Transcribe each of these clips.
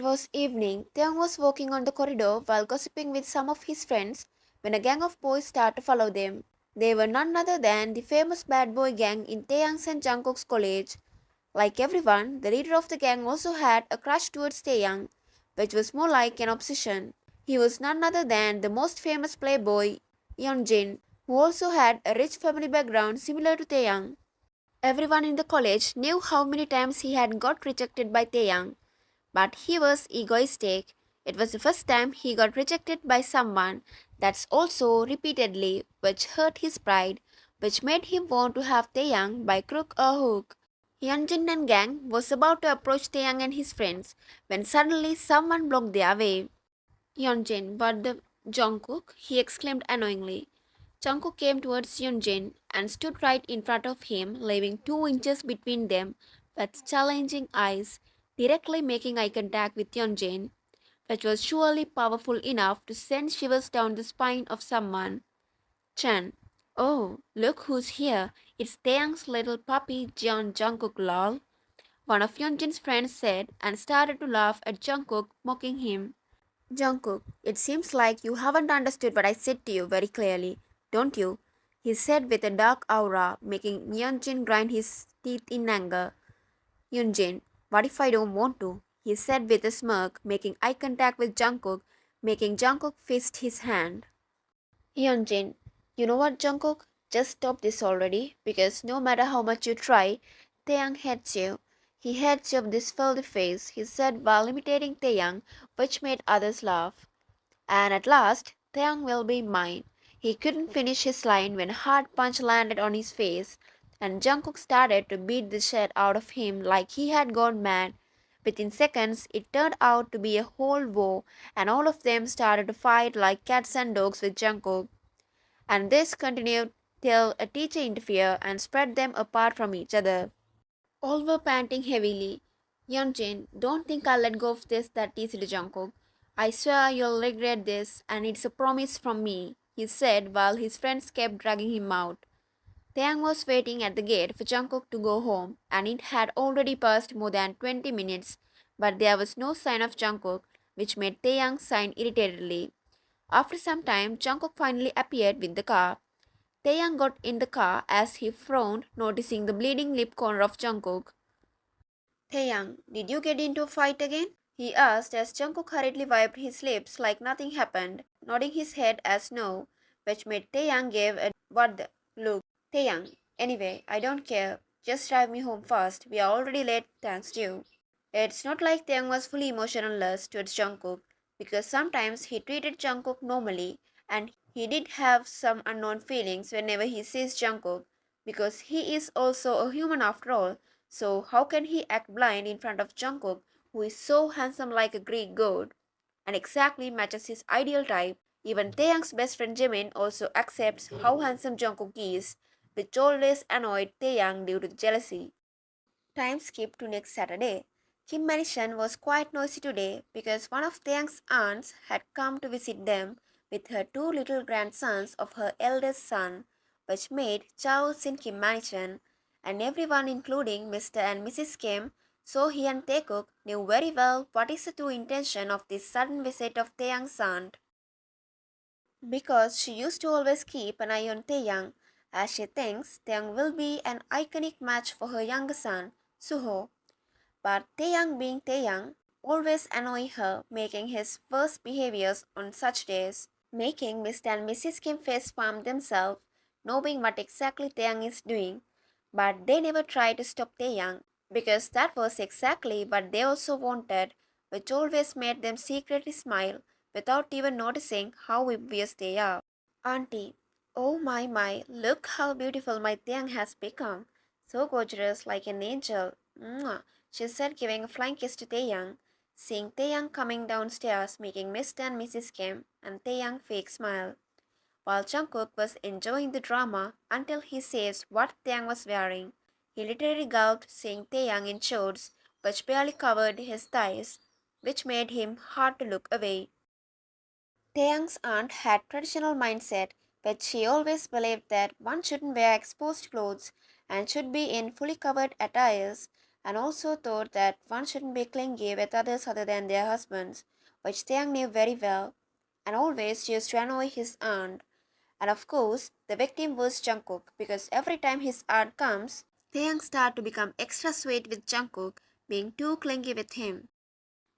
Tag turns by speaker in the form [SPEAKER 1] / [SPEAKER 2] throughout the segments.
[SPEAKER 1] was evening. Taeyang was walking on the corridor while gossiping with some of his friends when a gang of boys started to follow them. They were none other than the famous bad boy gang in Taeyang's and Jungkook's college. Like everyone, the leader of the gang also had a crush towards Taeyang, which was more like an obsession. He was none other than the most famous playboy, Yeonjin, who also had a rich family background similar to Taeyang. Everyone in the college knew how many times he had got rejected by Taeyang, but he was egoistic. It was the first time he got rejected by someone that's also repeatedly, which hurt his pride, which made him want to have Taeyang by crook or hook. Hyunjin and gang was about to approach Taeyang and his friends when suddenly someone blocked their way. Hyunjin, what the Jungkook? He exclaimed annoyingly. Jungkook came towards Hyunjin and stood right in front of him, leaving 2 inches between them with challenging eyes, directly making eye contact with Hyunjin, which was surely powerful enough to send shivers down the spine of someone. Chan. Oh, look who's here. It's Taeyang's little puppy, Jeon Jungkook lol. One of Hyunjin's friends said and started to laugh at Jungkook, mocking him. Jungkook, it seems like you haven't understood what I said to you very clearly, don't you? He said with a dark aura, making Hyunjin grind his teeth in anger. Hyunjin, what if I don't want to? He said with a smirk, making eye contact with Jungkook, making Jungkook fist his hand. Hyunjin, you know what, Jungkook? Just stop this already, because no matter how much you try, Taeyang hates you. He hates you of this filthy face, he said while imitating Taeyang, which made others laugh. And at last, Taeyang will be mine. He couldn't finish his line when a hard punch landed on his face, and Jungkook started to beat the shit out of him like he had gone mad. Within seconds, it turned out to be a whole war, and all of them started to fight like cats and dogs with Jungkook. And this continued till a teacher interfered and spread them apart from each other. All were panting heavily. Yeonjin, don't think I'll let go of this that easily, Jungkook. I swear you'll regret this, and it's a promise from me, he said while his friends kept dragging him out. Taeyang was waiting at the gate for Jungkook to go home, and it had already passed more than 20 minutes, but there was no sign of Jungkook, which made Taeyang sigh irritatedly. After some time, Jungkook finally appeared with the car. Taeyang got in the car as he frowned, noticing the bleeding lip corner of Jungkook. Taeyang, did you get into a fight again? He asked as Jungkook hurriedly wiped his lips like nothing happened, nodding his head as no, which made Taeyang give a what the look. Taeyang, anyway, I don't care. Just drive me home fast. We are already late thanks to you. It's not like Taeyang was fully emotionless towards Jungkook, because sometimes he treated Jungkook normally, and he did have some unknown feelings whenever he sees Jungkook, because he is also a human after all. So how can he act blind in front of Jungkook, who is so handsome like a Greek god, and exactly matches his ideal type? Even Taeyang's best friend Jimin also accepts how handsome Jungkook is, which always annoyed Taeyang due to jealousy. Time skipped to next Saturday. Kim Mansion was quite noisy today because one of Taeyang's aunts had come to visit them with her 2 little grandsons of her eldest son, which made chaos in Kim Mansion, and everyone, including Mr. and Mrs. Kim, so he and TAEKOOK knew very well what is the true intention of this sudden visit of Taeyang's aunt. Because she used to always keep an eye on Taeyang, as she thinks Taeyang will be an iconic match for her younger son, Suho. But Taeyang being Taeyang always annoy her, making his worst behaviors on such days, making Mr. and Mrs. Kim face palm themselves, knowing what exactly Taeyang is doing. But they never try to stop Taeyang, because that was exactly what they also wanted, which always made them secretly smile without even noticing how obvious they are. Auntie, oh my, look how beautiful my Taeyang has become. So gorgeous, like an angel. Mwah, she said, giving a flying kiss to Taeyang. Seeing Taeyang coming downstairs, making Mr. and Mrs. Kim and Taeyang fake smile. While Jungkook was enjoying the drama until he says what Taeyang was wearing. He literally gulped, seeing Taeyang in shorts which barely covered his thighs, which made him hard to look away. Taeyang's aunt had traditional mindset, but she always believed that one shouldn't wear exposed clothes and should be in fully covered attires, and also thought that one shouldn't be clingy with others other than their husbands, which Taeyang knew very well, and always used to annoy his aunt. And of course, the victim was Jungkook because every time his aunt comes, Taeyang started to become extra sweet with Jungkook, being too clingy with him.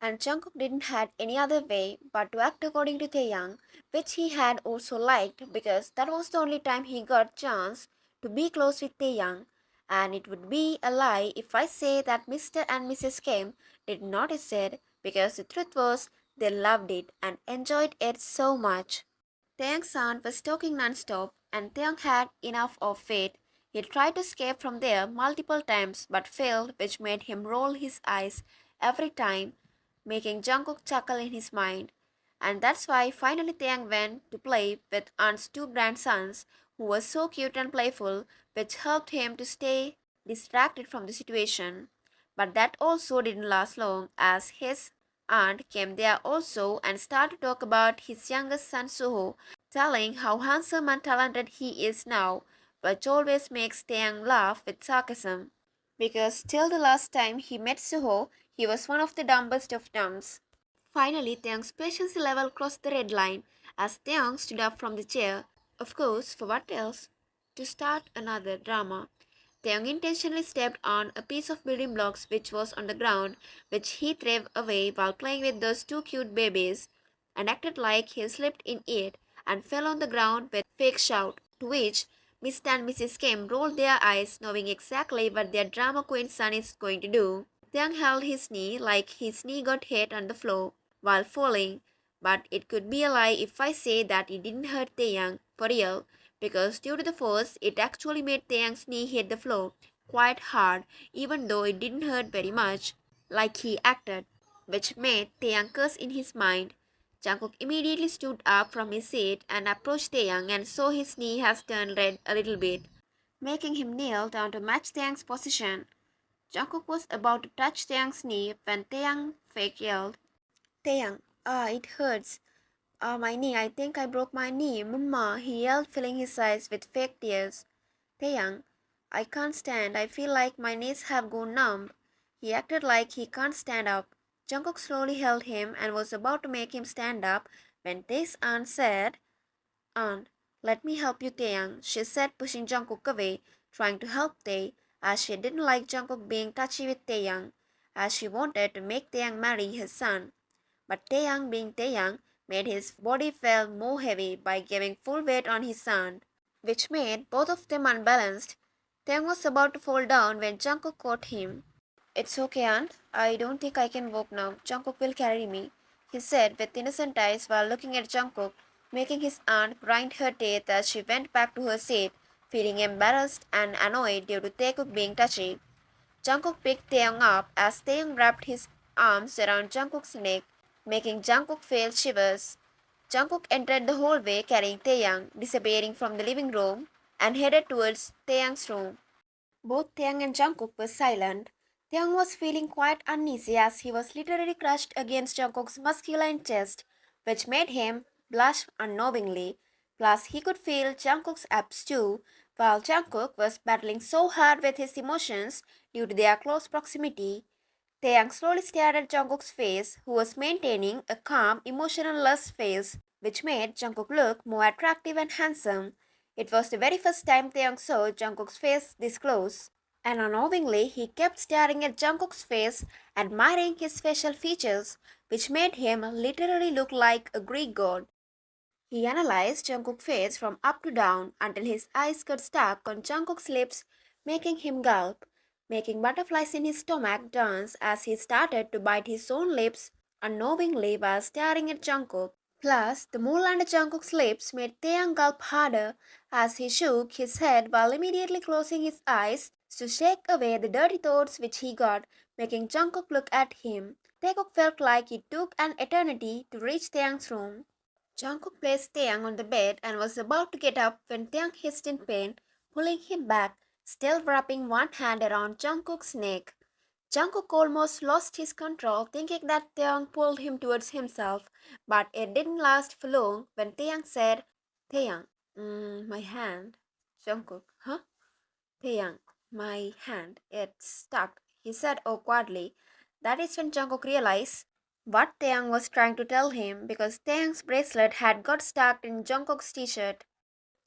[SPEAKER 1] And Jungkook didn't had any other way but to act according to Taeyang, which he had also liked because that was the only time he got chance to be close with Taeyang. And it would be a lie if I say that Mr. and Mrs. Kim did not it because the truth was they loved it and enjoyed it so much. Taeyang's aunt was talking non-stop and Taeyang had enough of it. He tried to escape from there multiple times but failed, which made him roll his eyes every time, making Jungkook chuckle in his mind. And that's why finally Taeyang went to play with aunt's two grandsons, who were so cute and playful, which helped him to stay distracted from the situation. But that also didn't last long, as his aunt came there also and started to talk about his youngest son Suho, telling how handsome and talented he is now, which always makes Taeyang laugh with sarcasm. Because till the last time he met Suho, he was one of the dumbest of dumbs. Finally, Taeyang's patience level crossed the red line as Taeyang stood up from the chair. Of course, for what else? To start another drama. Taeyang intentionally stepped on a piece of building blocks which was on the ground, which he threw away while playing with those two cute babies, and acted like he slipped in it and fell on the ground with a fake shout, to which Mr. and Mrs. Kim rolled their eyes, knowing exactly what their drama queen son is going to do. Taeyang held his knee like his knee got hit on the floor while falling, but it could be a lie if I say that it didn't hurt Taeyang for real, because due to the force, it actually made Taeyang's knee hit the floor quite hard, even though it didn't hurt very much, like he acted, which made Taeyang curse in his mind. Jungkook immediately stood up from his seat and approached Taeyang and saw his knee has turned red a little bit, making him kneel down to match Taeyang's position. Jungkook was about to touch Taeyang's knee when Taeyang fake yelled, Taeyang, it hurts. My knee, I think I broke my knee. Mama, he yelled, filling his eyes with fake tears. Taeyang, I can't stand. I feel like my knees have gone numb. He acted like he can't stand up. Jungkook slowly held him and was about to make him stand up when Tae's aunt said, Aunt, let me help you, Taeyang, she said, pushing Jungkook away, trying to help Tae, as she didn't like Jungkook being touchy with Taeyang, as she wanted to make Taeyang marry his son. But Taeyang, being Taeyang, made his body feel more heavy by giving full weight on his son, which made both of them unbalanced. Taeyang was about to fall down when Jungkook caught him. It's okay, aunt. I don't think I can walk now. Jungkook will carry me, he said with innocent eyes while looking at Jungkook, making his aunt grind her teeth as she went back to her seat, feeling embarrassed and annoyed due to TAEKOOK being touchy. Jungkook picked Taeyang up as Taeyang wrapped his arms around Jungkook's neck, making Jungkook feel shivers. Jungkook entered the hallway carrying Taeyang, disappearing from the living room, and headed towards Taeyang's room. Both Taeyang and Jungkook were silent. Taeyang was feeling quite uneasy as he was literally crushed against Jungkook's masculine chest, which made him blush unknowingly. Plus, he could feel Jungkook's abs too, while Jungkook was battling so hard with his emotions due to their close proximity. Taeyang slowly stared at Jungkook's face, who was maintaining a calm, emotionless face, which made Jungkook look more attractive and handsome. It was the very first time Taeyang saw Jungkook's face this close, and unknowingly he kept staring at Jungkook's face, admiring his facial features, which made him literally look like a Greek god. He analyzed Jungkook's face from up to down until his eyes got stuck on Jungkook's lips, making him gulp, making butterflies in his stomach dance as he started to bite his own lips unknowingly while staring at Jungkook. Plus, the mole under Jungkook's lips made Taeyang gulp harder as he shook his head while immediately closing his eyes to shake away the dirty thoughts which he got, making Jungkook look at him. Taekook felt like it took an eternity to reach Taeyang's room. Jungkook placed Taeyang on the bed and was about to get up when Taeyang hissed in pain, pulling him back, still wrapping one hand around Jungkook's neck. Jungkook almost lost his control, thinking that Taeyang pulled him towards himself, but it didn't last for long when Taeyang said, Taeyang, my hand. Jungkook, huh? Taeyang, my hand. It's stuck. he said awkwardly. That is when Jungkook realized what Taeyang was trying to tell him because Taeyang's bracelet had got stuck in Jungkook's t-shirt.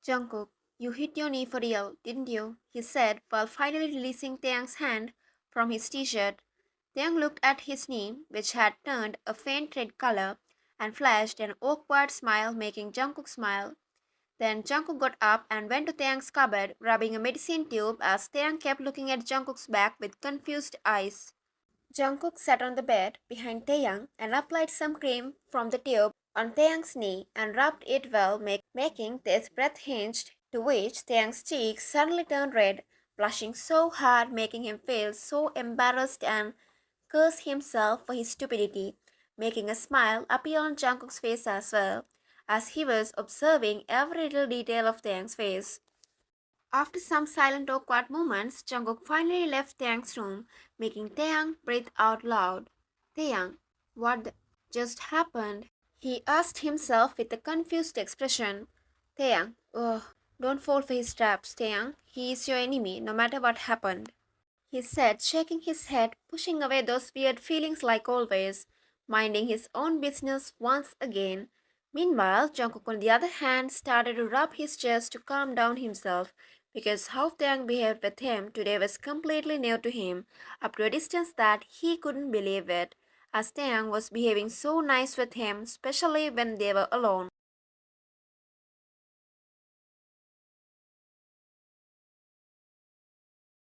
[SPEAKER 1] Jungkook, you hit your knee for real, didn't you? He said while finally releasing Taeyang's hand from his t-shirt. Taeyang looked at his knee, which had turned a faint red color, and flashed an awkward smile, making Jungkook smile. Then Jungkook got up and went to Taeyang's cupboard, grabbing a medicine tube as Taeyang kept looking at Jungkook's back with confused eyes. Jungkook sat on the bed behind Taeyang and applied some cream from the tube on Taeyang's knee and rubbed it well, making Tae's breath hinged, to which Taeyang's cheeks suddenly turned red, blushing so hard, making him feel so embarrassed and curse himself for his stupidity, making a smile appear on Jungkook's face as well, as he was observing every little detail of Taeyang's face. After some silent awkward moments, Jungkook finally left Taeyang's room, making Taeyang breathe out loud. Taeyang, just happened? He asked himself with a confused expression. Taeyang, ugh, don't fall for his traps, Taeyang. He is your enemy, no matter what happened, he said, shaking his head, pushing away those weird feelings like always, minding his own business once again. Meanwhile, Jungkook, on the other hand, started to rub his chest to calm down himself, because how Taeyang behaved with him today was completely new to him, up to a distance that he couldn't believe it, as Taeyang was behaving so nice with him, especially when they were alone.